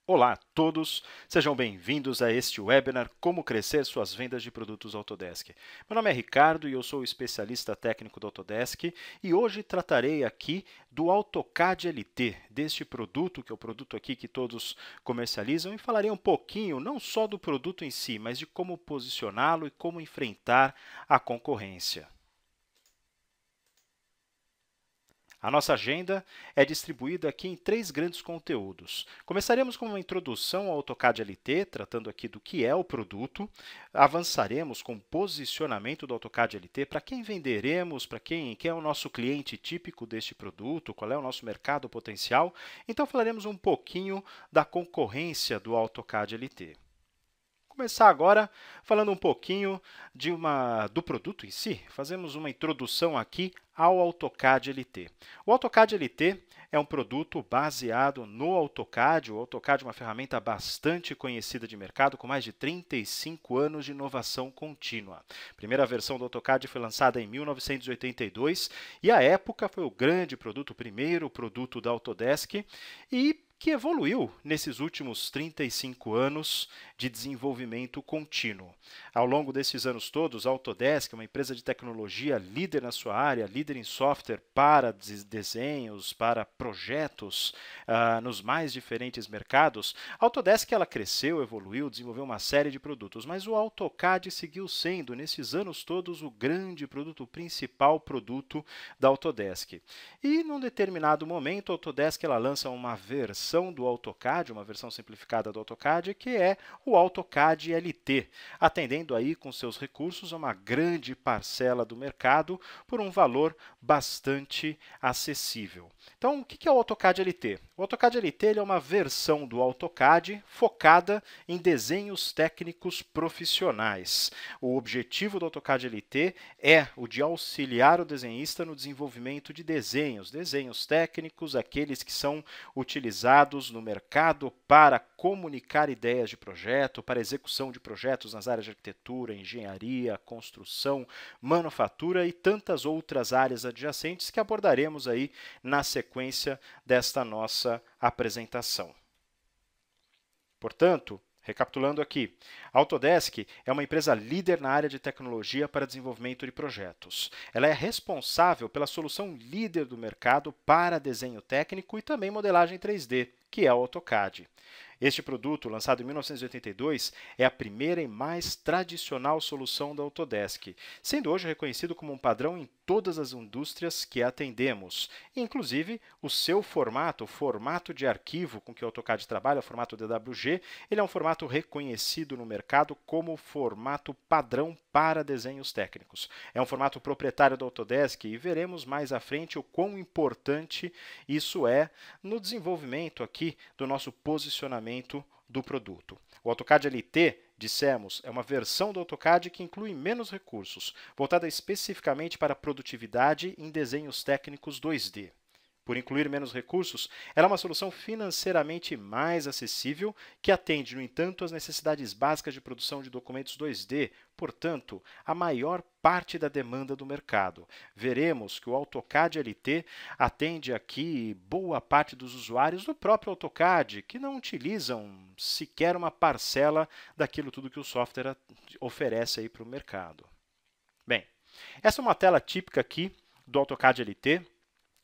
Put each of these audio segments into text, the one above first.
Olá a todos, sejam bem-vindos a este webinar Como Crescer Suas Vendas de Produtos Autodesk. Meu nome é Ricardo e eu sou o especialista técnico do Autodesk e hoje tratarei aqui do AutoCAD LT, deste produto, que é o produto aqui que todos comercializam, e falarei um pouquinho não só do produto em si, mas de como posicioná-lo e como enfrentar a concorrência. A nossa agenda é distribuída aqui em três grandes conteúdos. Começaremos com uma introdução ao AutoCAD LT, tratando aqui do que é o produto. Avançaremos com o posicionamento do AutoCAD LT, para quem venderemos, para quem é o nosso cliente típico deste produto, qual é o nosso mercado potencial. Então, falaremos um pouquinho da concorrência do AutoCAD LT. Começar agora falando um pouquinho do produto em si. Fazemos uma introdução aqui ao AutoCAD LT. O AutoCAD LT é um produto baseado no AutoCAD. O AutoCAD é uma ferramenta bastante conhecida de mercado, com mais de 35 anos de inovação contínua. A primeira versão do AutoCAD foi lançada em 1982 e, à época, foi o grande produto, o primeiro produto da Autodesk e que evoluiu nesses últimos 35 anos de desenvolvimento contínuo. Ao longo desses anos todos, a Autodesk, uma empresa de tecnologia líder na sua área, líder em software para desenhos, para projetos nos mais diferentes mercados, a Autodesk ela cresceu, evoluiu, desenvolveu uma série de produtos, mas o AutoCAD seguiu sendo, nesses anos todos, o grande produto, o principal produto da Autodesk. E, num determinado momento, a Autodesk ela lança uma versão do AutoCAD, uma versão simplificada do AutoCAD, que é o AutoCAD LT, atendendo aí com seus recursos a uma grande parcela do mercado por um valor bastante acessível. Então, o que é o AutoCAD LT? O AutoCAD LT ele é uma versão do AutoCAD focada em desenhos técnicos profissionais. O objetivo do AutoCAD LT é o de auxiliar o desenhista no desenvolvimento de desenhos técnicos, aqueles que são utilizados no mercado para comunicar ideias de projeto, para execução de projetos nas áreas de arquitetura, engenharia, construção, manufatura e tantas outras áreas adjacentes que abordaremos aí na sequência desta nossa apresentação. Portanto, recapitulando aqui, a Autodesk é uma empresa líder na área de tecnologia para desenvolvimento de projetos. Ela é responsável pela solução líder do mercado para desenho técnico e também modelagem 3D, que é o AutoCAD. Este produto, lançado em 1982, é a primeira e mais tradicional solução da Autodesk, sendo hoje reconhecido como um padrão em todas as indústrias que atendemos. Inclusive, o seu formato, o formato de arquivo com que o AutoCAD trabalha, o formato DWG, ele é um formato reconhecido no mercado como formato padrão para desenhos técnicos. É um formato proprietário da Autodesk e veremos mais à frente o quão importante isso é no desenvolvimento aqui do nosso posicionamento do produto. O AutoCAD LT, dissemos, é uma versão do AutoCAD que inclui menos recursos, voltada especificamente para a produtividade em desenhos técnicos 2D. Por incluir menos recursos, ela é uma solução financeiramente mais acessível que atende, no entanto, às necessidades básicas de produção de documentos 2D, portanto, a maior parte da demanda do mercado. Veremos que o AutoCAD LT atende aqui boa parte dos usuários do próprio AutoCAD, que não utilizam sequer uma parcela daquilo tudo que o software oferece aí para o mercado. Bem, essa é uma tela típica aqui do AutoCAD LT.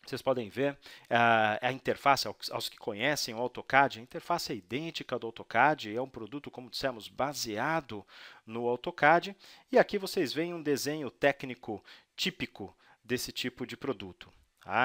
Vocês podem ver a interface, aos que conhecem o AutoCAD, a interface é idêntica do AutoCAD, é um produto, como dissemos, baseado no AutoCAD. E aqui vocês veem um desenho técnico típico desse tipo de produto.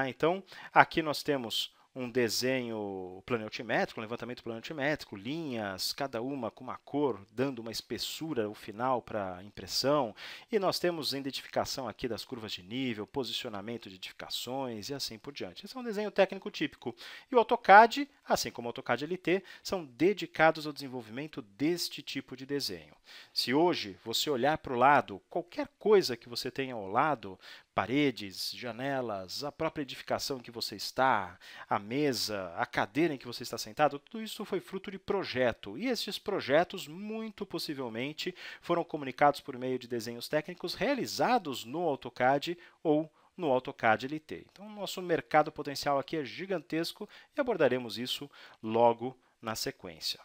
Então, aqui nós temos um desenho planaltimétrico, um levantamento planaltimétrico, linhas, cada uma com uma cor, dando uma espessura ao final para a impressão. E nós temos a identificação aqui das curvas de nível, posicionamento de edificações e assim por diante. Esse é um desenho técnico típico. E o AutoCAD, assim como o AutoCAD LT, são dedicados ao desenvolvimento deste tipo de desenho. Se hoje você olhar para o lado, qualquer coisa que você tenha ao lado, paredes, janelas, a própria edificação em que você está, a mesa, a cadeira em que você está sentado, tudo isso foi fruto de projeto. E esses projetos, muito possivelmente, foram comunicados por meio de desenhos técnicos realizados no AutoCAD ou no AutoCAD LT. Então, o nosso mercado potencial aqui é gigantesco e abordaremos isso logo na sequência.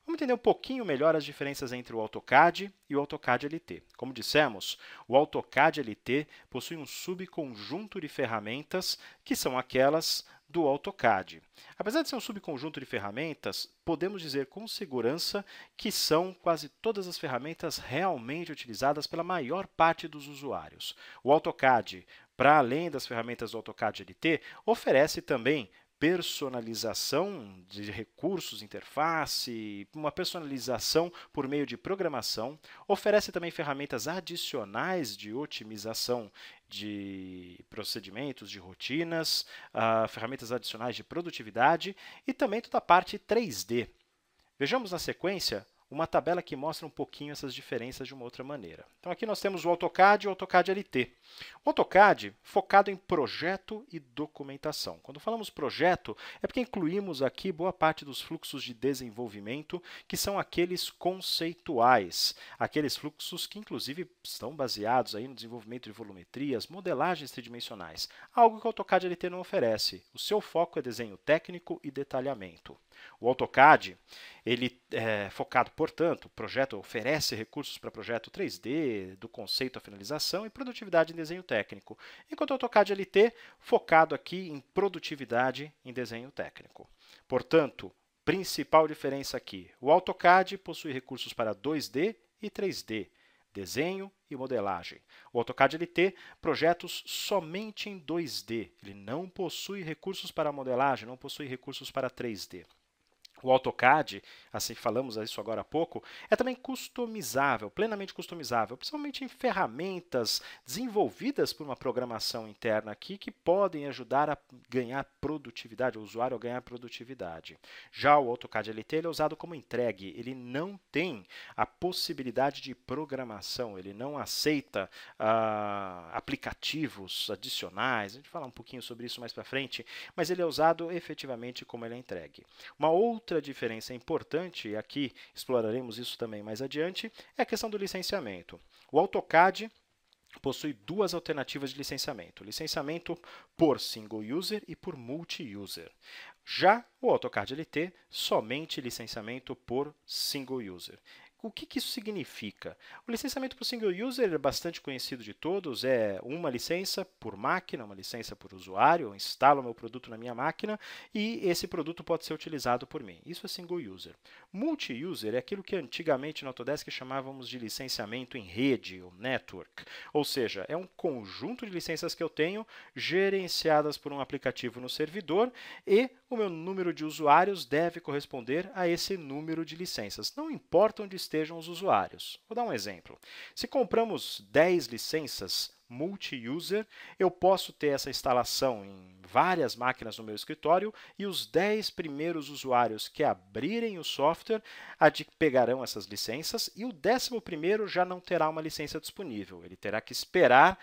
Vamos entender um pouquinho melhor as diferenças entre o AutoCAD e o AutoCAD LT. Como dissemos, o AutoCAD LT possui um subconjunto de ferramentas que são aquelas do AutoCAD. Apesar de ser um subconjunto de ferramentas, podemos dizer com segurança que são quase todas as ferramentas realmente utilizadas pela maior parte dos usuários. O AutoCAD, para além das ferramentas do AutoCAD LT, oferece também personalização de recursos, interface, uma personalização por meio de programação, oferece também ferramentas adicionais de otimização de procedimentos, de rotinas, ferramentas adicionais de produtividade e também toda a parte 3D. Vejamos na sequência uma tabela que mostra um pouquinho essas diferenças de uma outra maneira. Então, aqui nós temos o AutoCAD e o AutoCAD LT. O AutoCAD focado em projeto e documentação. Quando falamos projeto, é porque incluímos aqui boa parte dos fluxos de desenvolvimento, que são aqueles conceituais, aqueles fluxos que, inclusive, estão baseados aí no desenvolvimento de volumetrias, modelagens tridimensionais, algo que o AutoCAD LT não oferece. O seu foco é desenho técnico e detalhamento. O AutoCAD, ele é focado, portanto, o projeto oferece recursos para projeto 3D, do conceito à finalização e produtividade em desenho técnico, enquanto o AutoCAD LT focado aqui em produtividade em desenho técnico. Portanto, principal diferença aqui, o AutoCAD possui recursos para 2D e 3D, desenho e modelagem. O AutoCAD LT, projetos somente em 2D, ele não possui recursos para modelagem, não possui recursos para 3D. O AutoCAD, assim falamos isso agora há pouco, é também customizável, plenamente customizável, principalmente em ferramentas desenvolvidas por uma programação interna aqui que podem ajudar a ganhar produtividade, o usuário a ganhar produtividade. Já o AutoCAD LT ele é usado como entregue, ele não tem a possibilidade de programação, ele não aceita aplicativos adicionais, a gente vai falar um pouquinho sobre isso mais para frente, mas ele é usado efetivamente como ele é entregue. Uma outra diferença importante, e aqui exploraremos isso também mais adiante, é a questão do licenciamento. O AutoCAD possui duas alternativas de licenciamento. Licenciamento por single user e por multi-user. Já o AutoCAD LT, somente licenciamento por single user. O que isso significa? O licenciamento por single user é bastante conhecido de todos, é uma licença por máquina, uma licença por usuário, eu instalo meu produto na minha máquina e esse produto pode ser utilizado por mim. Isso é single user. Multi-user é aquilo que antigamente no Autodesk chamávamos de licenciamento em rede, ou network, ou seja, é um conjunto de licenças que eu tenho gerenciadas por um aplicativo no servidor e o meu número de usuários deve corresponder a esse número de licenças, não importa onde estejam os usuários. Vou dar um exemplo. Se compramos 10 licenças multi-user, eu posso ter essa instalação em várias máquinas no meu escritório e os 10 primeiros usuários que abrirem o software pegarão essas licenças e o 11º já não terá uma licença disponível. Ele terá que esperar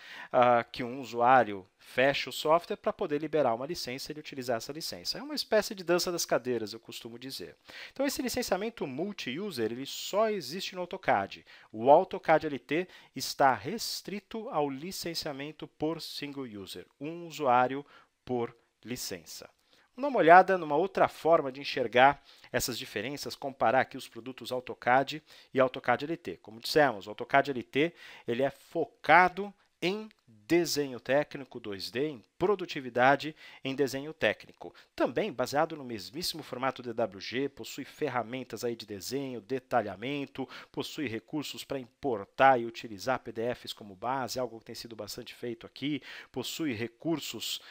que um usuário feche o software para poder liberar uma licença e ele utilizar essa licença. É uma espécie de dança das cadeiras, eu costumo dizer. Então, esse licenciamento multi-user ele só existe no AutoCAD. O AutoCAD LT está restrito ao licenciamento por single user, um usuário por licença. Vamos dar uma olhada numa outra forma de enxergar essas diferenças, comparar aqui os produtos AutoCAD e AutoCAD LT. Como dissemos, o AutoCAD LT ele é focado em desenho técnico 2D, em produtividade em desenho técnico. Também baseado no mesmíssimo formato DWG, possui ferramentas aí de desenho, detalhamento, possui recursos para importar e utilizar PDFs como base, algo que tem sido bastante feito aqui, possui recursos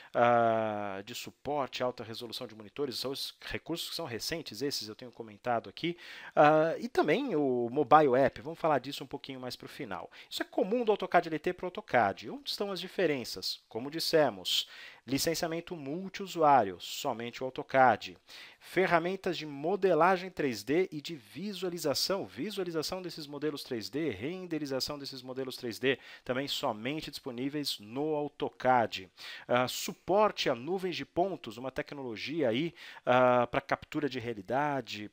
de suporte, alta resolução de monitores, são os recursos que são recentes, esses eu tenho comentado aqui, e também o mobile app, vamos falar disso um pouquinho mais para o final. Isso é comum do AutoCAD LT para o AutoCAD. Onde estão as diferenças? Como dissemos, licenciamento multiusuário, somente o AutoCAD. Ferramentas de modelagem 3D e de visualização, visualização desses modelos 3D, renderização desses modelos 3D, também somente disponíveis no AutoCAD. Suporte a nuvens de pontos, uma tecnologia aí para captura de realidade,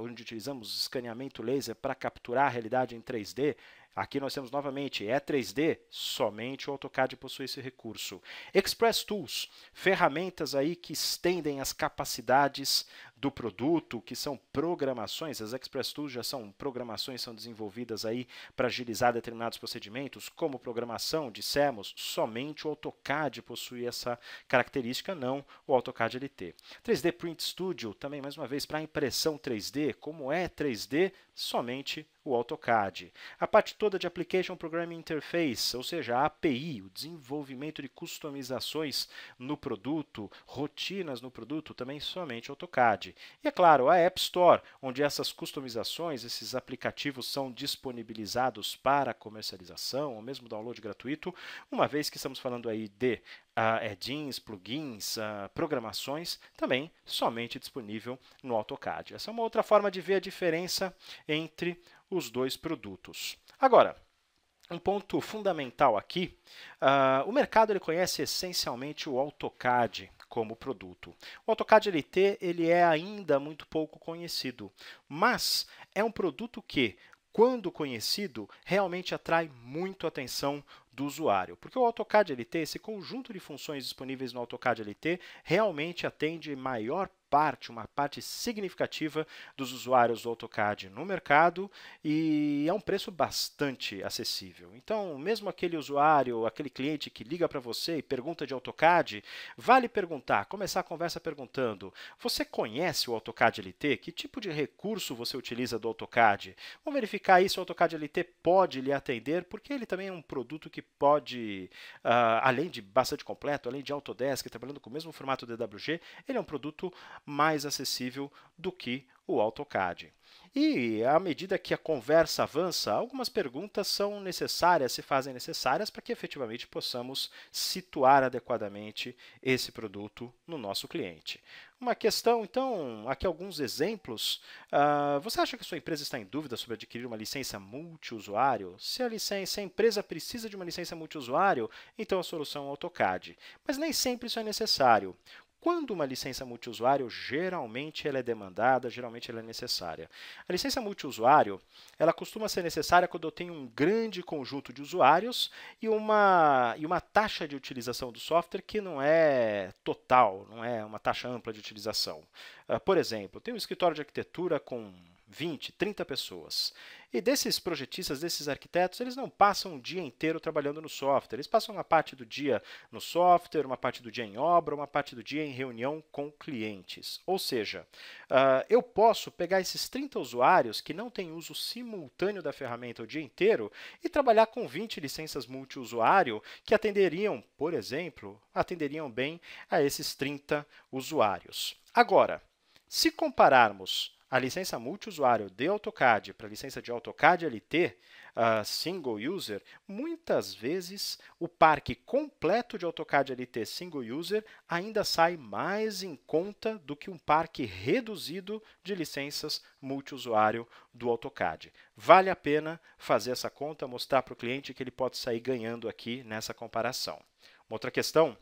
onde utilizamos escaneamento laser para capturar a realidade em 3D, Aqui nós temos novamente, é 3D? Somente o AutoCAD possui esse recurso. Express Tools, ferramentas aí que estendem as capacidades do produto, que são programações. As Express Tools já são programações, são desenvolvidas aí para agilizar determinados procedimentos, como programação, dissemos, somente o AutoCAD possui essa característica, não o AutoCAD LT. 3D Print Studio, também mais uma vez para impressão 3D, como é 3D, somente o AutoCAD. A parte toda de Application Programming Interface, ou seja, a API, o desenvolvimento de customizações no produto, rotinas no produto, também somente AutoCAD. E, é claro, a App Store, onde essas customizações, esses aplicativos são disponibilizados para comercialização, ou mesmo download gratuito, uma vez que estamos falando aí de add-ins, plugins, programações, também somente disponível no AutoCAD. Essa é uma outra forma de ver a diferença entre os dois produtos. Agora, um ponto fundamental aqui, o mercado ele conhece essencialmente o AutoCAD como produto. O AutoCAD LT ele é ainda muito pouco conhecido, mas é um produto que, quando conhecido, realmente atrai muito a atenção do usuário, porque o AutoCAD LT, esse conjunto de funções disponíveis no AutoCAD LT, realmente atende maior parte, uma parte significativa dos usuários do AutoCAD no mercado e é um preço bastante acessível. Então, mesmo aquele usuário, aquele cliente que liga para você e pergunta de AutoCAD, vale perguntar, começar a conversa perguntando: você conhece o AutoCAD LT? Que tipo de recurso você utiliza do AutoCAD? Vamos verificar aí se o AutoCAD LT pode lhe atender, porque ele também é um produto que pode, além de bastante completo, além de Autodesk, trabalhando com o mesmo formato DWG, ele é um produto mais acessível do que o AutoCAD. E à medida que a conversa avança, algumas perguntas são necessárias, se fazem necessárias para que efetivamente possamos situar adequadamente esse produto no nosso cliente. Uma questão, então, aqui alguns exemplos. Você acha que a sua empresa está em dúvida sobre adquirir uma licença multiusuário? Se a empresa precisa de uma licença multiusuário, então a solução é o AutoCAD. Mas nem sempre isso é necessário. Quando uma licença multiusuário, geralmente ela é demandada, geralmente ela é necessária. A licença multiusuário, ela costuma ser necessária quando eu tenho um grande conjunto de usuários e uma taxa de utilização do software que não é total, não é uma taxa ampla de utilização. Por exemplo, eu tenho um escritório de arquitetura com 20, 30 pessoas. E desses projetistas, desses arquitetos, eles não passam o dia inteiro trabalhando no software. Eles passam uma parte do dia no software, uma parte do dia em obra, uma parte do dia em reunião com clientes. Ou seja, eu posso pegar esses 30 usuários que não têm uso simultâneo da ferramenta o dia inteiro e trabalhar com 20 licenças multiusuário que atenderiam, por exemplo, atenderiam bem a esses 30 usuários. Agora, se compararmos a licença multiusuário de AutoCAD para a licença de AutoCAD LT, Single User, muitas vezes o parque completo de AutoCAD LT Single User ainda sai mais em conta do que um parque reduzido de licenças multiusuário do AutoCAD. Vale a pena fazer essa conta, mostrar para o cliente que ele pode sair ganhando aqui nessa comparação. Uma outra questão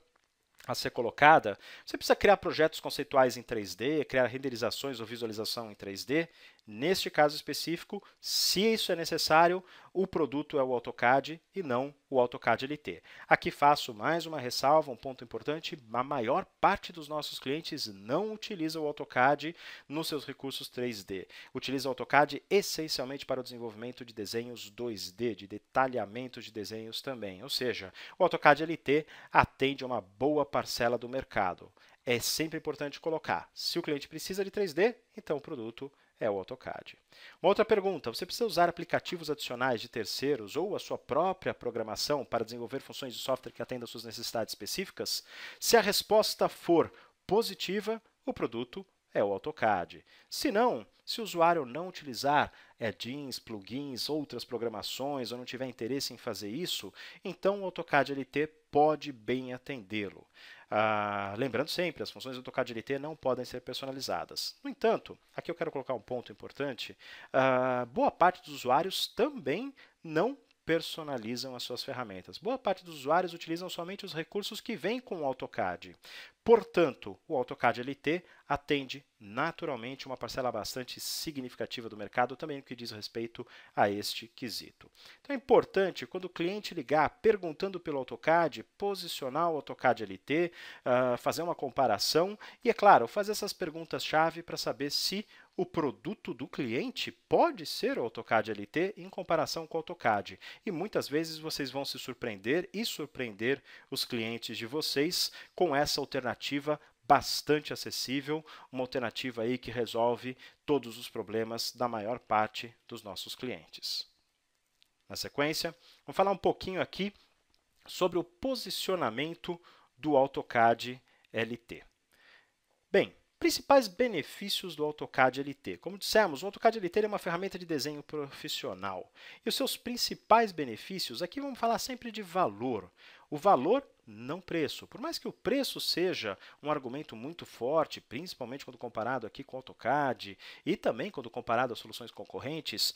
a ser colocada, você precisa criar projetos conceituais em 3D, criar renderizações ou visualização em 3D. Neste caso específico, se isso é necessário, o produto é o AutoCAD e não o AutoCAD LT. Aqui faço mais uma ressalva, um ponto importante: a maior parte dos nossos clientes não utiliza o AutoCAD nos seus recursos 3D. Utiliza o AutoCAD essencialmente para o desenvolvimento de desenhos 2D, de detalhamento de desenhos também. Ou seja, o AutoCAD LT atende a uma boa parcela do mercado. É sempre importante colocar: se o cliente precisa de 3D, então o produto é o AutoCAD. Uma outra pergunta: você precisa usar aplicativos adicionais de terceiros ou a sua própria programação para desenvolver funções de software que atendam às suas necessidades específicas? Se a resposta for positiva, o produto é o AutoCAD. Se não, se o usuário não utilizar add-ins, plugins, outras programações ou não tiver interesse em fazer isso, então o AutoCAD LT pode bem atendê-lo. Lembrando sempre, as funções do AutoCAD LT não podem ser personalizadas. No entanto, aqui eu quero colocar um ponto importante: boa parte dos usuários também não personalizam as suas ferramentas. Boa parte dos usuários utilizam somente os recursos que vêm com o AutoCAD. Portanto, o AutoCAD LT atende naturalmente uma parcela bastante significativa do mercado também no que diz respeito a este quesito. Então é importante, quando o cliente ligar perguntando pelo AutoCAD, posicionar o AutoCAD LT, fazer uma comparação e, é claro, fazer essas perguntas-chave para saber se o produto do cliente pode ser o AutoCAD LT em comparação com o AutoCAD. E muitas vezes vocês vão se surpreender e surpreender os clientes de vocês com essa alternativa bastante acessível, uma alternativa aí que resolve todos os problemas da maior parte dos nossos clientes. Na sequência, vamos falar um pouquinho aqui sobre o posicionamento do AutoCAD LT. Bem, principais benefícios do AutoCAD LT. Como dissemos, o AutoCAD LT é uma ferramenta de desenho profissional. E os seus principais benefícios, aqui vamos falar sempre de valor. O valor, não preço. Por mais que o preço seja um argumento muito forte, principalmente quando comparado aqui com o AutoCAD e também quando comparado a soluções concorrentes,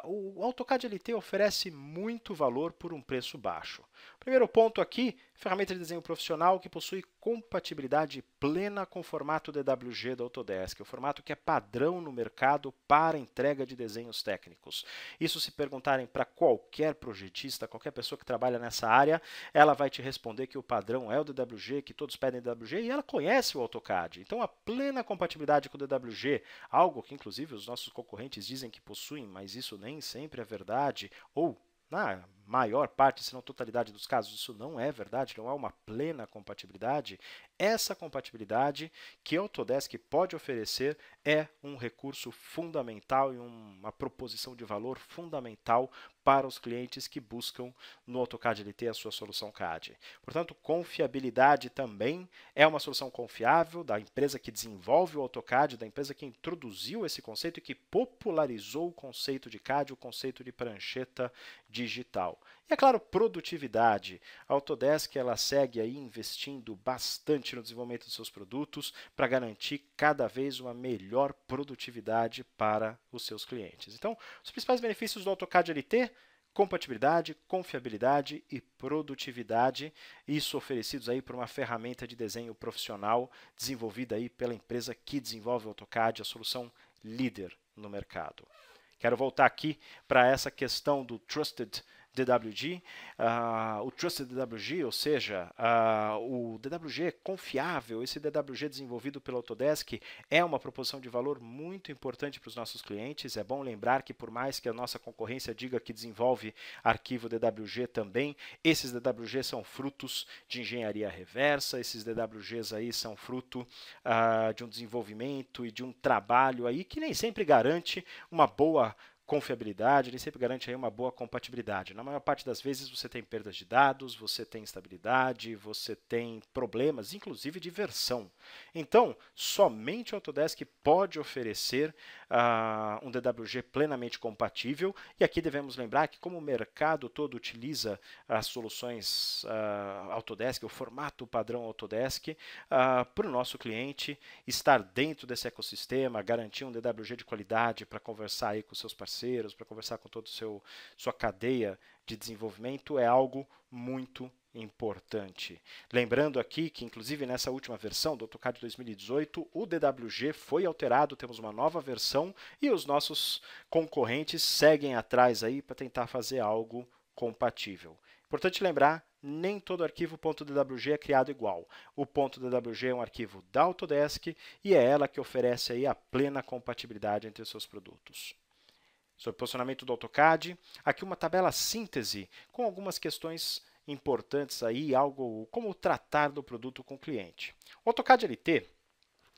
o AutoCAD LT oferece muito valor por um preço baixo. Primeiro ponto aqui, ferramenta de desenho profissional que possui compatibilidade plena com o formato DWG da Autodesk, o formato que é padrão no mercado para entrega de desenhos técnicos. Isso se perguntarem para qualquer projetista, qualquer pessoa que trabalha nessa área, ela vai te responder que o padrão é o DWG, que todos pedem DWG, e ela conhece o AutoCAD. Então, a plena compatibilidade com o DWG, algo que inclusive os nossos concorrentes dizem que possuem, mas isso nem sempre é verdade, ou na maior parte, se não totalidade dos casos, isso não é verdade, não há uma plena compatibilidade. Essa compatibilidade que a Autodesk pode oferecer é um recurso fundamental e uma proposição de valor fundamental para os clientes que buscam no AutoCAD LT a sua solução CAD. Portanto, confiabilidade também é uma solução confiável da empresa que desenvolve o AutoCAD, da empresa que introduziu esse conceito e que popularizou o conceito de CAD, o conceito de prancheta digital. E, é claro, produtividade. A Autodesk ela segue aí investindo bastante no desenvolvimento dos seus produtos para garantir cada vez uma melhor produtividade para os seus clientes. Então, os principais benefícios do AutoCAD LT: compatibilidade, confiabilidade e produtividade, isso oferecidos aí por uma ferramenta de desenho profissional desenvolvida aí pela empresa que desenvolve o AutoCAD, a solução líder no mercado. Quero voltar aqui para essa questão do Trusted DWG. O Trusted DWG, ou seja, o DWG confiável, esse DWG desenvolvido pela Autodesk é uma proposição de valor muito importante para os nossos clientes. É bom lembrar que, por mais que a nossa concorrência diga que desenvolve arquivo DWG também, esses DWG são frutos de engenharia reversa, esses DWGs aí são fruto de um desenvolvimento e de um trabalho aí que nem sempre garante uma boa confiabilidade, ele sempre garante aí uma boa compatibilidade. Na maior parte das vezes você tem perdas de dados, você tem instabilidade, você tem problemas, inclusive de versão. Então, somente a Autodesk pode oferecer um DWG plenamente compatível, e aqui devemos lembrar que, como o mercado todo utiliza as soluções Autodesk, o formato padrão Autodesk, para o nosso cliente estar dentro desse ecossistema, garantir um DWG de qualidade para conversar aí com seus parceiros, para conversar com toda a sua cadeia de desenvolvimento, é algo muito importante. Lembrando aqui que, inclusive, nessa última versão do AutoCAD 2018, o DWG foi alterado, temos uma nova versão e os nossos concorrentes seguem atrás aí para tentar fazer algo compatível. Importante lembrar, nem todo arquivo .dwg é criado igual. O .dwg é um arquivo da Autodesk e é ela que oferece aí a plena compatibilidade entre os seus produtos. Sobre o posicionamento do AutoCAD, aqui uma tabela síntese com algumas questões importantes aí, algo como tratar do produto com o cliente. O AutoCAD LT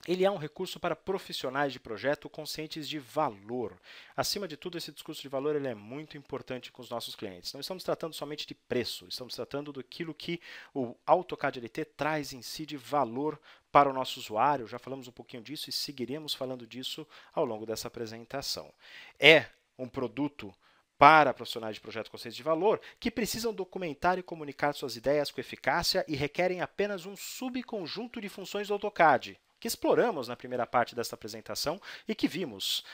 ele é um recurso para profissionais de projeto conscientes de valor. Acima de tudo, esse discurso de valor ele é muito importante com os nossos clientes. Não estamos tratando somente de preço, estamos tratando daquilo que o AutoCAD LT traz em si de valor para o nosso usuário. Já falamos um pouquinho disso e seguiremos falando disso ao longo dessa apresentação. É um produto para profissionais de projeto conscientes de valor que precisam documentar e comunicar suas ideias com eficácia e requerem apenas um subconjunto de funções do AutoCAD, que exploramos na primeira parte desta apresentação e que vimos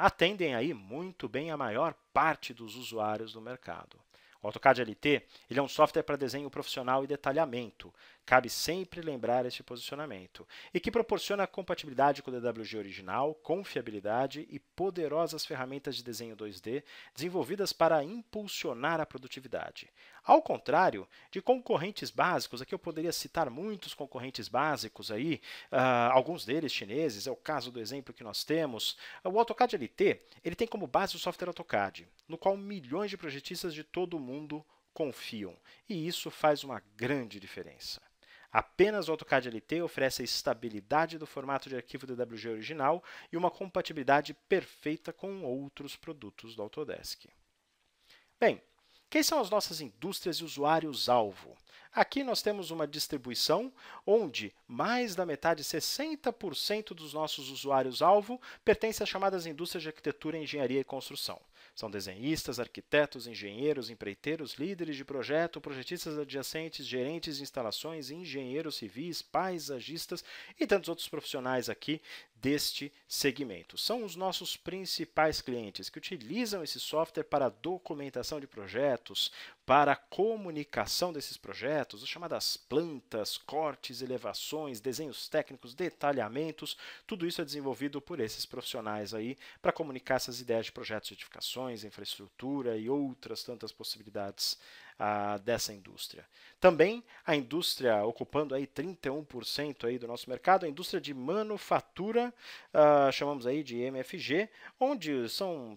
atendem aí muito bem a maior parte dos usuários do mercado. O AutoCAD LT ele é um software para desenho profissional e detalhamento. cabe sempre lembrar este posicionamento, e que proporciona compatibilidade com o DWG original, confiabilidade e poderosas ferramentas de desenho 2D desenvolvidas para impulsionar a produtividade. Ao contrário de concorrentes básicos, aqui eu poderia citar muitos concorrentes básicos aí, alguns deles chineses, é o caso do exemplo que nós temos. O AutoCAD LT ele tem como base o software AutoCAD, no qual milhões de projetistas de todo o mundo confiam, e isso faz uma grande diferença. Apenas o AutoCAD LT oferece a estabilidade do formato de arquivo DWG original e uma compatibilidade perfeita com outros produtos do Autodesk. Bem, quem são as nossas indústrias e usuários-alvo? Aqui nós temos uma distribuição onde mais da metade, 60% dos nossos usuários-alvo, pertence às chamadas indústrias de arquitetura, engenharia e construção. São desenhistas, arquitetos, engenheiros, empreiteiros, líderes de projeto, projetistas adjacentes, gerentes de instalações, engenheiros civis, paisagistas e tantos outros profissionais aqui deste segmento. São os nossos principais clientes que utilizam esse software para a documentação de projetos, para a comunicação desses projetos, as chamadas plantas, cortes, elevações, desenhos técnicos, detalhamentos, tudo isso é desenvolvido por esses profissionais aí para comunicar essas ideias de projetos de edificações, infraestrutura e outras tantas possibilidades dessa indústria. Também a indústria, ocupando aí 31% aí do nosso mercado, a indústria de manufatura, chamamos aí de MFG, onde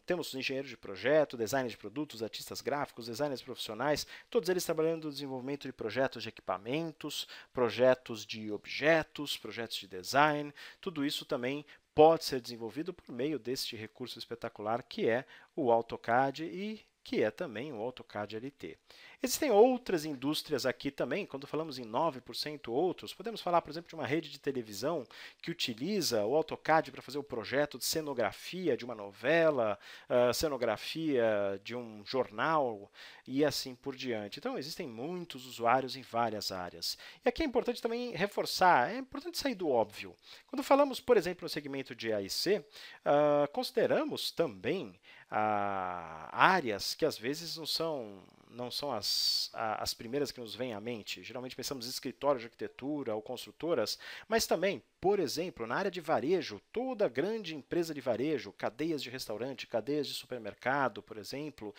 temos engenheiros de projeto, designers de produtos, artistas gráficos, designers profissionais, todos eles trabalhando no desenvolvimento de projetos de equipamentos, projetos de objetos, projetos de design, tudo isso também pode ser desenvolvido por meio deste recurso espetacular que é o AutoCAD e que é também o AutoCAD LT. Existem outras indústrias aqui também, quando falamos em 9% outros, podemos falar, por exemplo, de uma rede de televisão que utiliza o AutoCAD para fazer o projeto de cenografia de uma novela, cenografia de um jornal e assim por diante. Então, existem muitos usuários em várias áreas. E aqui é importante também reforçar, é importante sair do óbvio. Quando falamos, por exemplo, no segmento de AIC, consideramos também áreas que às vezes não são as primeiras que nos vêm à mente. Geralmente pensamos em escritórios de arquitetura ou construtoras, mas também, por exemplo, na área de varejo, toda grande empresa de varejo, cadeias de restaurante, cadeias de supermercado, por exemplo,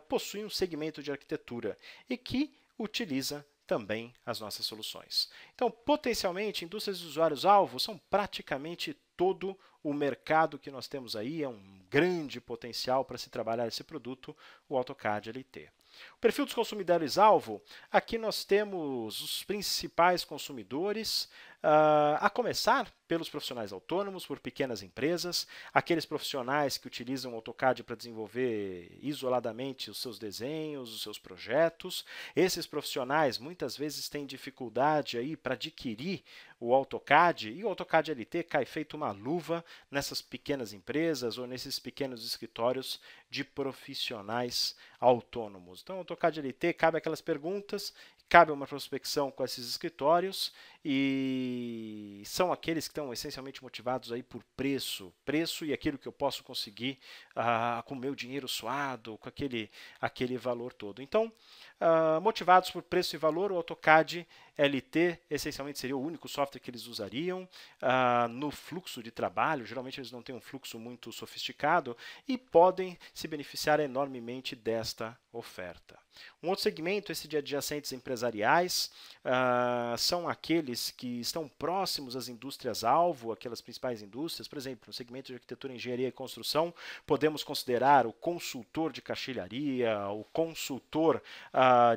possui um segmento de arquitetura e que utiliza também as nossas soluções. Então, potencialmente, indústrias e usuários-alvo são praticamente todo o mercado que nós temos aí, é um grande potencial para se trabalhar esse produto, o AutoCAD LT. O perfil dos consumidores-alvo, aqui nós temos os principais consumidores, a começar pelos profissionais autônomos, por pequenas empresas, aqueles profissionais que utilizam o AutoCAD para desenvolver isoladamente os seus desenhos, os seus projetos. Esses profissionais muitas vezes têm dificuldade aí para adquirir o AutoCAD e o AutoCAD LT cai feito uma luva nessas pequenas empresas ou nesses pequenos escritórios de profissionais autônomos. Então, o AutoCAD LT cabe aquelas perguntas, cabe uma prospecção com esses escritórios e são aqueles que estão essencialmente motivados aí por preço e aquilo que eu posso conseguir com o meu dinheiro suado, com aquele valor todo. Então, motivados por preço e valor, o AutoCAD LT essencialmente seria o único software que eles usariam no fluxo de trabalho. Geralmente eles não têm um fluxo muito sofisticado e podem se beneficiar enormemente desta oferta. Um outro segmento, esse de adjacentes empresariais, são aqueles que estão próximos às indústrias-alvo, aquelas principais indústrias. Por exemplo, no segmento de arquitetura, engenharia e construção, podemos considerar o consultor de caixilharia, o consultor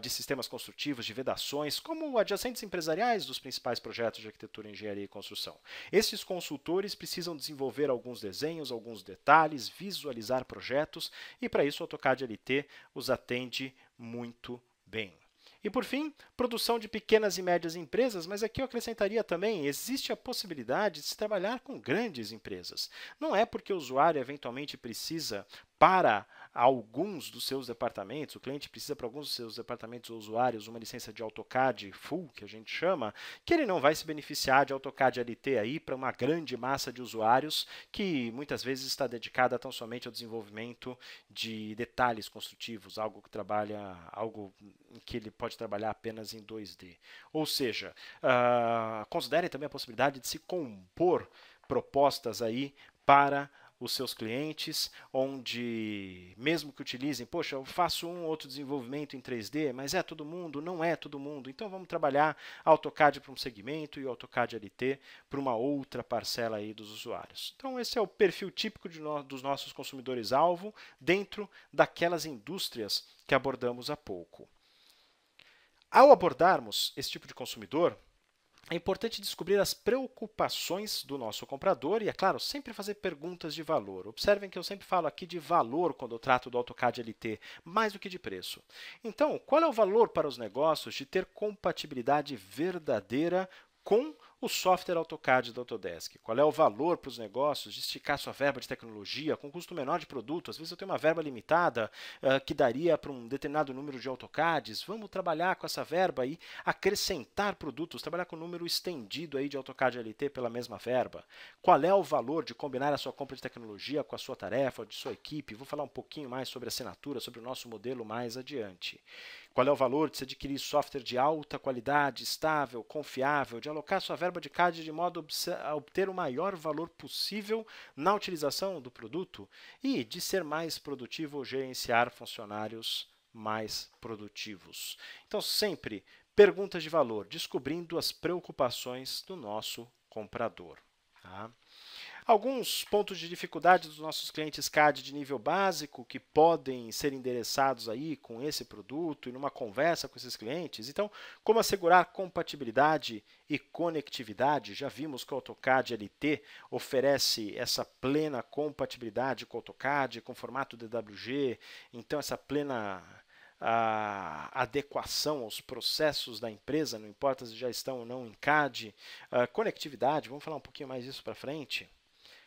de sistemas construtivos, de vedações, como adjacentes empresariais dos principais projetos de arquitetura, engenharia e construção. Esses consultores precisam desenvolver alguns desenhos, alguns detalhes, visualizar projetos, e para isso o AutoCAD LT os atende muito bem. E, por fim, produção de pequenas e médias empresas, mas aqui eu acrescentaria também, existe a possibilidade de se trabalhar com grandes empresas. Não é porque o usuário eventualmente precisa para alguns dos seus departamentos, o cliente precisa para alguns dos seus departamentos ou usuários uma licença de AutoCAD full, que a gente chama, que ele não vai se beneficiar de AutoCAD LT aí para uma grande massa de usuários que muitas vezes está dedicada tão somente ao desenvolvimento de detalhes construtivos, algo em que ele pode trabalhar apenas em 2D. Ou seja, considerem também a possibilidade de se compor propostas aí para os seus clientes, onde, mesmo que utilizem, poxa, eu faço um ou outro desenvolvimento em 3D, mas é todo mundo? Não é todo mundo. Então, vamos trabalhar AutoCAD para um segmento e o AutoCAD LT para uma outra parcela aí dos usuários. Então, esse é o perfil típico dos nossos consumidores-alvo dentro daquelas indústrias que abordamos há pouco. Ao abordarmos esse tipo de consumidor, é importante descobrir as preocupações do nosso comprador e, é claro, sempre fazer perguntas de valor. Observem que eu sempre falo aqui de valor quando eu trato do AutoCAD LT, mais do que de preço. Então, qual é o valor para os negócios de ter compatibilidade verdadeira com o software AutoCAD da Autodesk? Qual é o valor para os negócios de esticar sua verba de tecnologia com custo menor de produto? Às vezes eu tenho uma verba limitada que daria para um determinado número de AutoCADs. Vamos trabalhar com essa verba e acrescentar produtos, trabalhar com um número estendido aí de AutoCAD LT pela mesma verba. Qual é o valor de combinar a sua compra de tecnologia com a sua tarefa, de sua equipe? Vou falar um pouquinho mais sobre assinatura, sobre o nosso modelo mais adiante. Qual é o valor de se adquirir software de alta qualidade, estável, confiável, de alocar sua verba de CAD de modo a obter o maior valor possível na utilização do produto e de ser mais produtivo ou gerenciar funcionários mais produtivos? Então, sempre perguntas de valor, descobrindo as preocupações do nosso comprador. Tá? Alguns pontos de dificuldade dos nossos clientes CAD de nível básico que podem ser endereçados aí com esse produto e numa conversa com esses clientes. Então, como assegurar compatibilidade e conectividade? Já vimos que o AutoCAD LT oferece essa plena compatibilidade com o AutoCAD, com formato DWG, então essa plena adequação aos processos da empresa, não importa se já estão ou não em CAD. Conectividade, vamos falar um pouquinho mais disso para frente.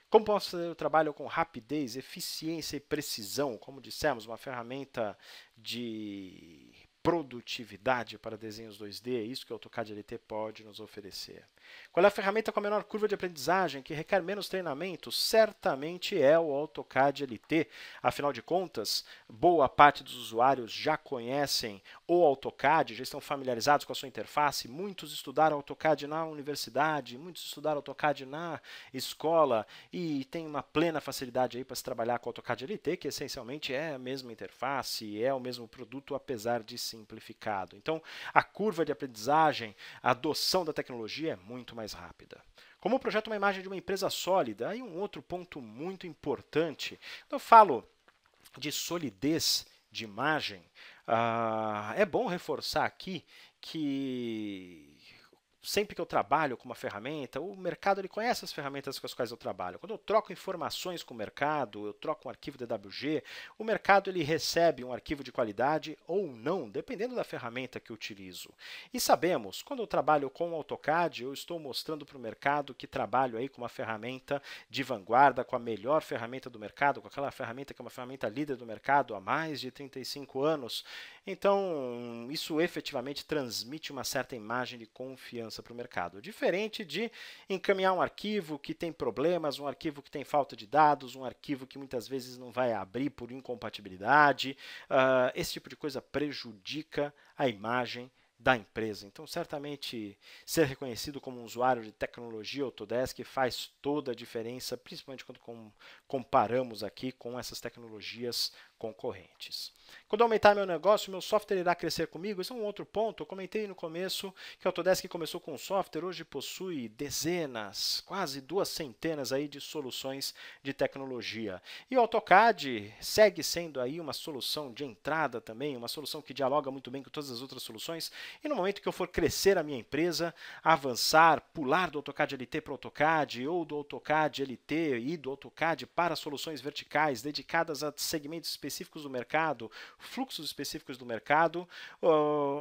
Como posso fazer o trabalho com rapidez, eficiência e precisão? Como dissemos, uma ferramenta de produtividade para desenhos 2D, é isso que o AutoCAD LT pode nos oferecer. Qual é a ferramenta com a menor curva de aprendizagem, que requer menos treinamento? Certamente é o AutoCAD LT. Afinal de contas, boa parte dos usuários já conhecem o AutoCAD, já estão familiarizados com a sua interface. Muitos estudaram AutoCAD na universidade, muitos estudaram AutoCAD na escola e tem uma plena facilidade aí para se trabalhar com o AutoCAD LT, que essencialmente é a mesma interface, é o mesmo produto, apesar de simplificado. Então, a curva de aprendizagem, a adoção da tecnologia é muito mais rápida. Como eu projeto uma imagem de uma empresa sólida, aí um outro ponto muito importante. Eu falo de solidez de imagem, é bom reforçar aqui que sempre que eu trabalho com uma ferramenta, o mercado ele conhece as ferramentas com as quais eu trabalho. Quando eu troco informações com o mercado, eu troco um arquivo DWG, o mercado ele recebe um arquivo de qualidade ou não, dependendo da ferramenta que eu utilizo. E sabemos, quando eu trabalho com o AutoCAD, eu estou mostrando para o mercado que trabalho aí com uma ferramenta de vanguarda, com a melhor ferramenta do mercado, com aquela ferramenta que é uma ferramenta líder do mercado há mais de 35 anos. Então, isso efetivamente transmite uma certa imagem de confiança para o mercado. Diferente de encaminhar um arquivo que tem problemas, um arquivo que tem falta de dados, um arquivo que muitas vezes não vai abrir por incompatibilidade. Esse tipo de coisa prejudica a imagem da empresa. Então, certamente, ser reconhecido como um usuário de tecnologia Autodesk faz toda a diferença, principalmente quando comparamos aqui com essas tecnologias concorrentes. Quando aumentar meu negócio, meu software irá crescer comigo? Esse é um outro ponto. Eu comentei no começo que a Autodesk começou com um software, hoje possui dezenas, quase 2 centenas aí de soluções de tecnologia. E o AutoCAD segue sendo aí uma solução de entrada também, uma solução que dialoga muito bem com todas as outras soluções, E no momento que eu for crescer a minha empresa, avançar, pular do AutoCAD LT para o AutoCAD ou do AutoCAD LT e do AutoCAD para soluções verticais dedicadas a segmentos específicos do mercado, fluxos específicos do mercado,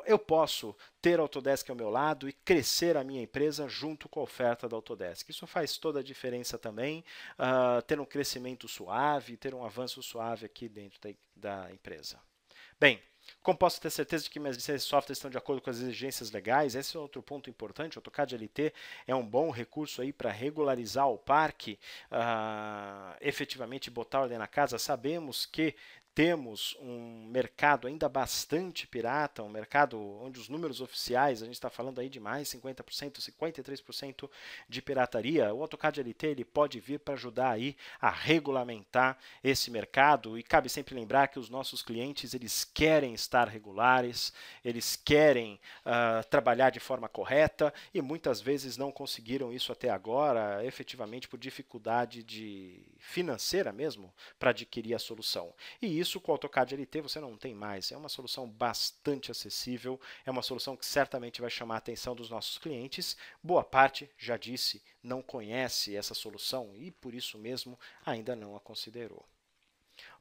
eu posso ter a Autodesk ao meu lado e crescer a minha empresa junto com a oferta da Autodesk. Isso faz toda a diferença também, ter um crescimento suave, ter um avanço suave aqui dentro da empresa. Bem, como posso ter certeza de que minhas licenças de software estão de acordo com as exigências legais? Esse é outro ponto importante. O AutoCAD LT é um bom recurso aí para regularizar o parque, efetivamente botar ordem na casa. Sabemos que temos um mercado ainda bastante pirata, um mercado onde os números oficiais, a gente está falando aí de mais 50%, 53% de pirataria. O AutoCAD LT ele pode vir para ajudar aí a regulamentar esse mercado, e cabe sempre lembrar que os nossos clientes eles querem estar regulares, eles querem trabalhar de forma correta e muitas vezes não conseguiram isso até agora, efetivamente por dificuldade financeira mesmo para adquirir a solução. E isso com o AutoCAD LT você não tem mais. É uma solução bastante acessível, é uma solução que certamente vai chamar a atenção dos nossos clientes. Boa parte, já disse, não conhece essa solução e por isso mesmo ainda não a considerou.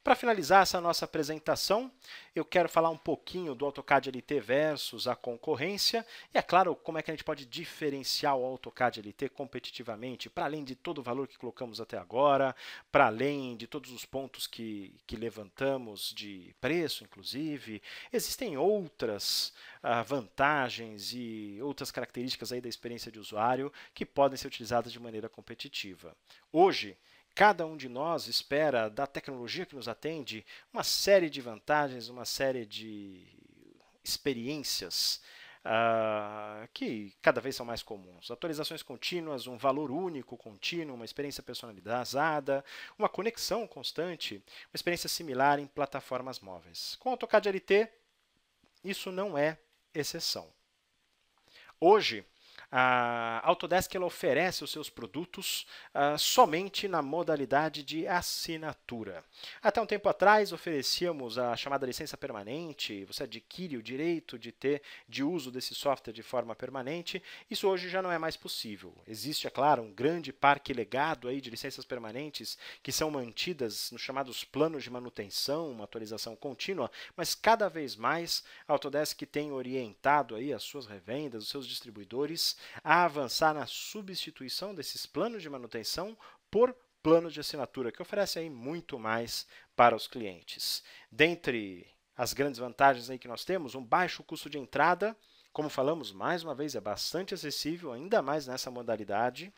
Para finalizar essa nossa apresentação, eu quero falar um pouquinho do AutoCAD LT versus a concorrência e, é claro, como é que a gente pode diferenciar o AutoCAD LT competitivamente, para além de todo o valor que colocamos até agora, para além de todos os pontos que levantamos de preço, inclusive. Existem outras vantagens e outras características aí da experiência de usuário que podem ser utilizadas de maneira competitiva. Hoje, cada um de nós espera da tecnologia que nos atende uma série de vantagens, uma série de experiências que cada vez são mais comuns. Atualizações contínuas, um valor único contínuo, uma experiência personalizada, uma conexão constante, uma experiência similar em plataformas móveis. Com o AutoCAD LT, isso não é exceção. Hoje, a Autodesk ela oferece os seus produtos somente na modalidade de assinatura. Até um tempo atrás, oferecíamos a chamada licença permanente, você adquire o direito de uso desse software de forma permanente. Isso hoje já não é mais possível. Existe, é claro, um grande parque legado aí de licenças permanentes que são mantidas nos chamados planos de manutenção, uma atualização contínua, mas cada vez mais a Autodesk tem orientado aí as suas revendas, os seus distribuidores, a avançar na substituição desses planos de manutenção por planos de assinatura, que oferecem aí muito mais para os clientes. Dentre as grandes vantagens aí que nós temos, um baixo custo de entrada, como falamos, mais uma vez, é bastante acessível, ainda mais nessa modalidade.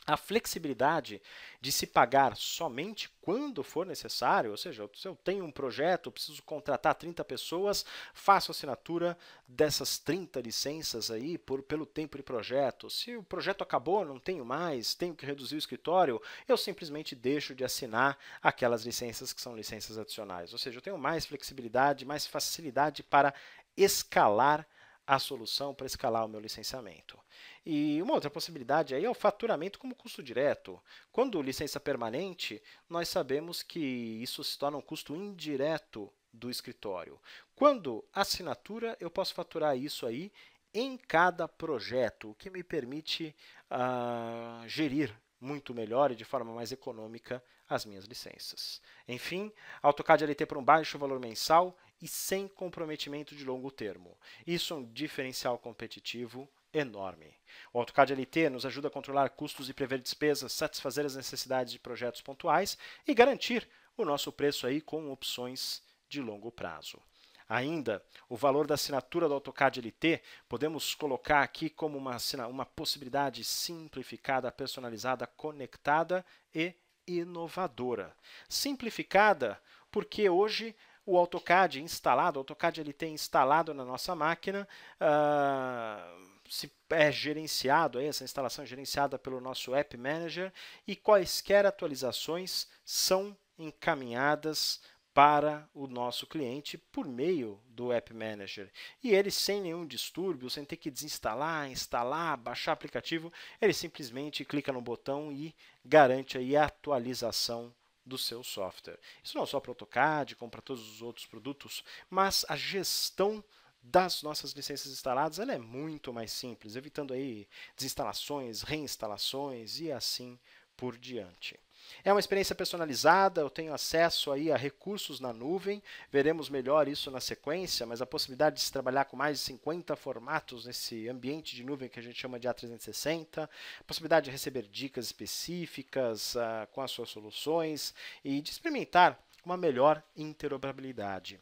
A flexibilidade de se pagar somente quando for necessário, ou seja, se eu tenho um projeto, preciso contratar 30 pessoas, faço assinatura dessas 30 licenças aí pelo tempo de projeto. Se o projeto acabou, não tenho mais, tenho que reduzir o escritório, eu simplesmente deixo de assinar aquelas licenças que são licenças adicionais. Ou seja, eu tenho mais flexibilidade, mais facilidade para escalar a solução, para escalar o meu licenciamento. E uma outra possibilidade aí é o faturamento como custo direto. Quando licença permanente, nós sabemos que isso se torna um custo indireto do escritório. Quando assinatura, eu posso faturar isso aí em cada projeto, o que me permite gerir muito melhor e de forma mais econômica as minhas licenças. Enfim, AutoCAD LT por um baixo valor mensal e sem comprometimento de longo termo. Isso é um diferencial competitivo enorme. O AutoCAD LT nos ajuda a controlar custos e prever despesas, satisfazer as necessidades de projetos pontuais e garantir o nosso preço aí com opções de longo prazo. Ainda, o valor da assinatura do AutoCAD LT podemos colocar aqui como uma possibilidade simplificada, personalizada, conectada e inovadora. Simplificada porque hoje o AutoCAD instalado, o AutoCAD LT instalado na nossa máquina, é gerenciado, essa instalação é gerenciada pelo nosso App Manager e quaisquer atualizações são encaminhadas para o nosso cliente por meio do App Manager. E ele, sem nenhum distúrbio, sem ter que desinstalar, instalar, baixar aplicativo, ele simplesmente clica no botão e garante aí a atualização do seu software. Isso não só para o AutoCAD, como para todos os outros produtos, mas a gestão das nossas licenças instaladas, ela é muito mais simples, evitando aí desinstalações, reinstalações e assim por diante. É uma experiência personalizada, eu tenho acesso aí a recursos na nuvem, veremos melhor isso na sequência, mas a possibilidade de se trabalhar com mais de 50 formatos nesse ambiente de nuvem que a gente chama de A360, a possibilidade de receber dicas específicas com as suas soluções e de experimentar uma melhor interoperabilidade.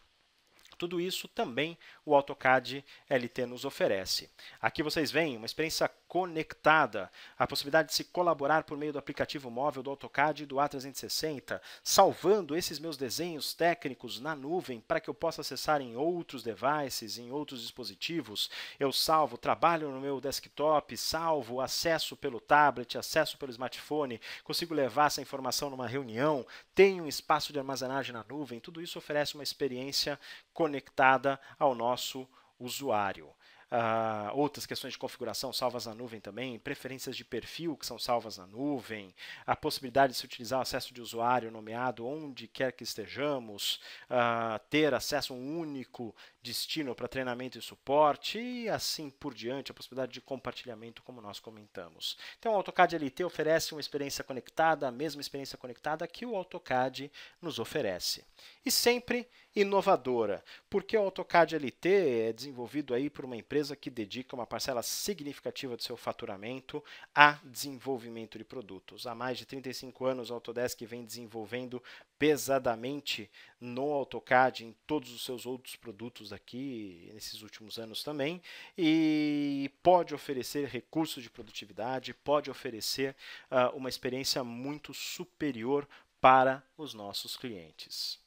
Tudo isso também o AutoCAD LT nos oferece. Aqui vocês veem uma experiência conectada, a possibilidade de se colaborar por meio do aplicativo móvel do AutoCAD e do A360, salvando esses meus desenhos técnicos na nuvem para que eu possa acessar em outros devices, em outros dispositivos. Eu salvo, trabalho no meu desktop, salvo, acesso pelo tablet, acesso pelo smartphone, consigo levar essa informação numa reunião, tenho um espaço de armazenagem na nuvem, tudo isso oferece uma experiência conectada ao nosso usuário. Outras questões de configuração salvas na nuvem também, preferências de perfil que são salvas na nuvem, a possibilidade de se utilizar o acesso de usuário nomeado onde quer que estejamos, ter acesso a um único destino para treinamento e suporte e assim por diante, a possibilidade de compartilhamento como nós comentamos. Então o AutoCAD LT oferece uma experiência conectada, a mesma experiência conectada que o AutoCAD nos oferece. E sempre inovadora, porque o AutoCAD LT é desenvolvido aí por uma empresa que dedica uma parcela significativa do seu faturamento a desenvolvimento de produtos. Há mais de 35 anos, a Autodesk vem desenvolvendo pesadamente no AutoCAD, em todos os seus outros produtos aqui, nesses últimos anos também, e pode oferecer recursos de produtividade, pode oferecer uma experiência muito superior para os nossos clientes.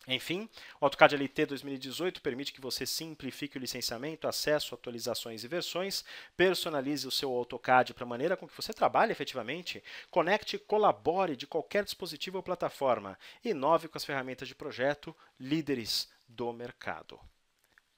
Enfim, o AutoCAD LT 2018 permite que você simplifique o licenciamento, acesso, atualizações e versões, personalize o seu AutoCAD para a maneira com que você trabalha efetivamente, conecte e colabore de qualquer dispositivo ou plataforma, inove com as ferramentas de projeto líderes do mercado.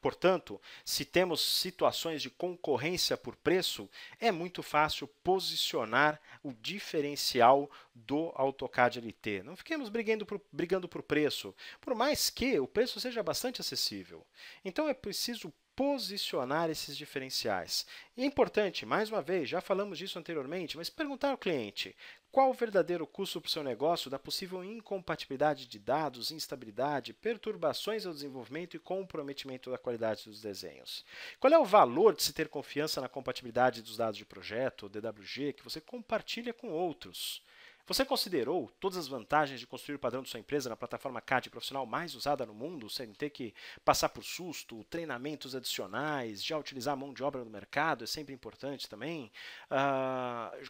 Portanto, se temos situações de concorrência por preço, é muito fácil posicionar o diferencial do AutoCAD LT. Não fiquemos brigando por preço, por mais que o preço seja bastante acessível. Então, é preciso posicionar esses diferenciais. E é importante, mais uma vez, já falamos disso anteriormente, mas perguntar ao cliente qual o verdadeiro custo para o seu negócio da possível incompatibilidade de dados, instabilidade, perturbações ao desenvolvimento e comprometimento da qualidade dos desenhos. Qual é o valor de se ter confiança na compatibilidade dos dados de projeto, DWG, que você compartilha com outros? Você considerou todas as vantagens de construir o padrão de sua empresa na plataforma CAD profissional mais usada no mundo, sem ter que passar por susto, treinamentos adicionais, já utilizar a mão de obra no mercado, é sempre importante também?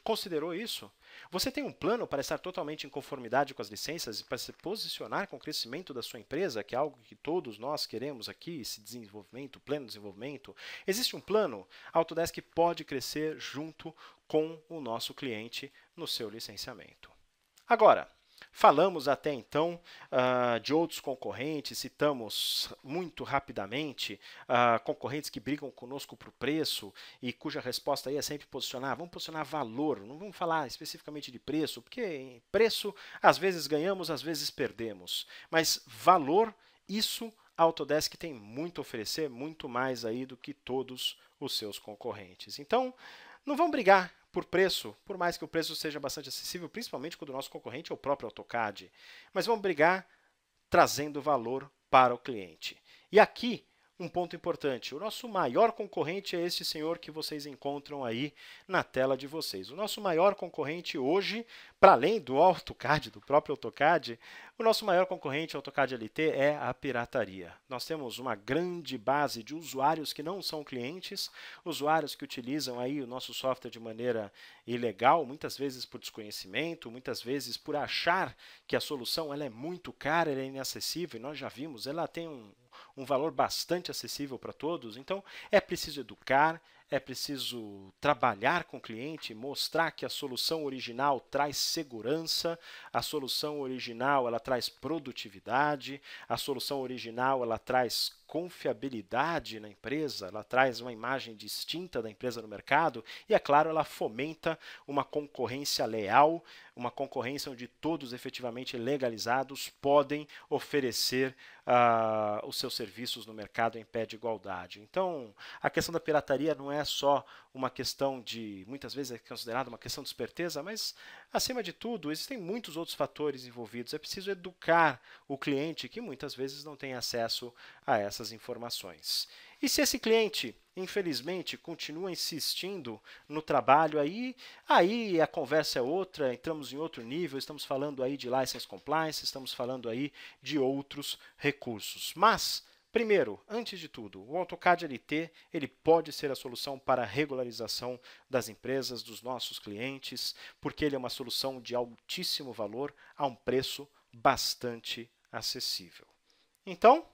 Considerou isso? Você tem um plano para estar totalmente em conformidade com as licenças e para se posicionar com o crescimento da sua empresa, que é algo que todos nós queremos aqui, esse desenvolvimento, pleno desenvolvimento? Existe um plano? A Autodesk pode crescer junto com o nosso cliente no seu licenciamento. Agora, falamos até então de outros concorrentes, citamos muito rapidamente concorrentes que brigam conosco por preço e cuja resposta aí é sempre posicionar. Vamos posicionar valor, não vamos falar especificamente de preço, porque em preço às vezes ganhamos, às vezes perdemos. Mas valor, isso a Autodesk tem muito a oferecer, muito mais aí do que todos os seus concorrentes. Então, não vão brigar por preço, por mais que o preço seja bastante acessível, principalmente quando o nosso concorrente é o próprio AutoCAD, mas vamos brigar trazendo valor para o cliente. E aqui, um ponto importante, o nosso maior concorrente é este senhor que vocês encontram aí na tela de vocês. O nosso maior concorrente hoje, para além do AutoCAD, do próprio AutoCAD, o nosso maior concorrente AutoCAD LT é a pirataria. Nós temos uma grande base de usuários que não são clientes, usuários que utilizam aí o nosso software de maneira ilegal, muitas vezes por desconhecimento, muitas vezes por achar que a solução ela é muito cara, ela é inacessível, e nós já vimos, ela tem um valor bastante acessível para todos, então é preciso educar, é preciso trabalhar com o cliente, mostrar que a solução original traz segurança, a solução original ela traz produtividade, a solução original ela traz confiabilidade na empresa, ela traz uma imagem distinta da empresa no mercado e, é claro, ela fomenta uma concorrência leal, uma concorrência onde todos efetivamente legalizados podem oferecer os seus serviços no mercado em pé de igualdade. Então, a questão da pirataria não é só uma questão de, muitas vezes é considerada uma questão de esperteza, mas, acima de tudo, existem muitos outros fatores envolvidos. É preciso educar o cliente que muitas vezes não tem acesso a essas informações. E se esse cliente, infelizmente, continua insistindo no trabalho, aí a conversa é outra, entramos em outro nível, estamos falando aí de license compliance, estamos falando aí de outros recursos. Mas, primeiro, antes de tudo, o AutoCAD LT ele pode ser a solução para a regularização das empresas, dos nossos clientes, porque ele é uma solução de altíssimo valor a um preço bastante acessível. Então,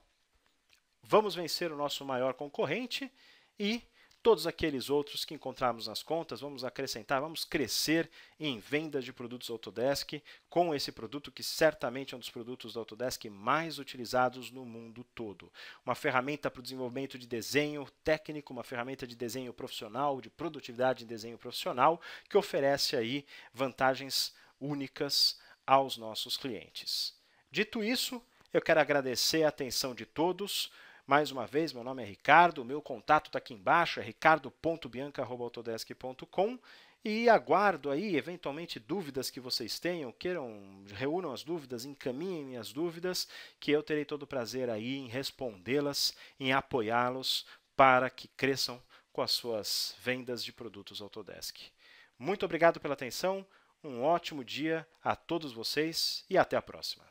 vamos vencer o nosso maior concorrente e todos aqueles outros que encontrarmos nas contas, vamos acrescentar, vamos crescer em vendas de produtos Autodesk com esse produto que certamente é um dos produtos da Autodesk mais utilizados no mundo todo. Uma ferramenta para o desenvolvimento de desenho técnico, uma ferramenta de desenho profissional, de produtividade em desenho profissional, que oferece aí vantagens únicas aos nossos clientes. Dito isso, eu quero agradecer a atenção de todos. Mais uma vez, meu nome é Ricardo, o meu contato está aqui embaixo, é ricardo.bianca@autodesk.com e aguardo aí, eventualmente, dúvidas que vocês tenham, reúnam as dúvidas, encaminhem as dúvidas, que eu terei todo o prazer aí em respondê-las, em apoiá-los para que cresçam com as suas vendas de produtos Autodesk. Muito obrigado pela atenção, um ótimo dia a todos vocês e até a próxima.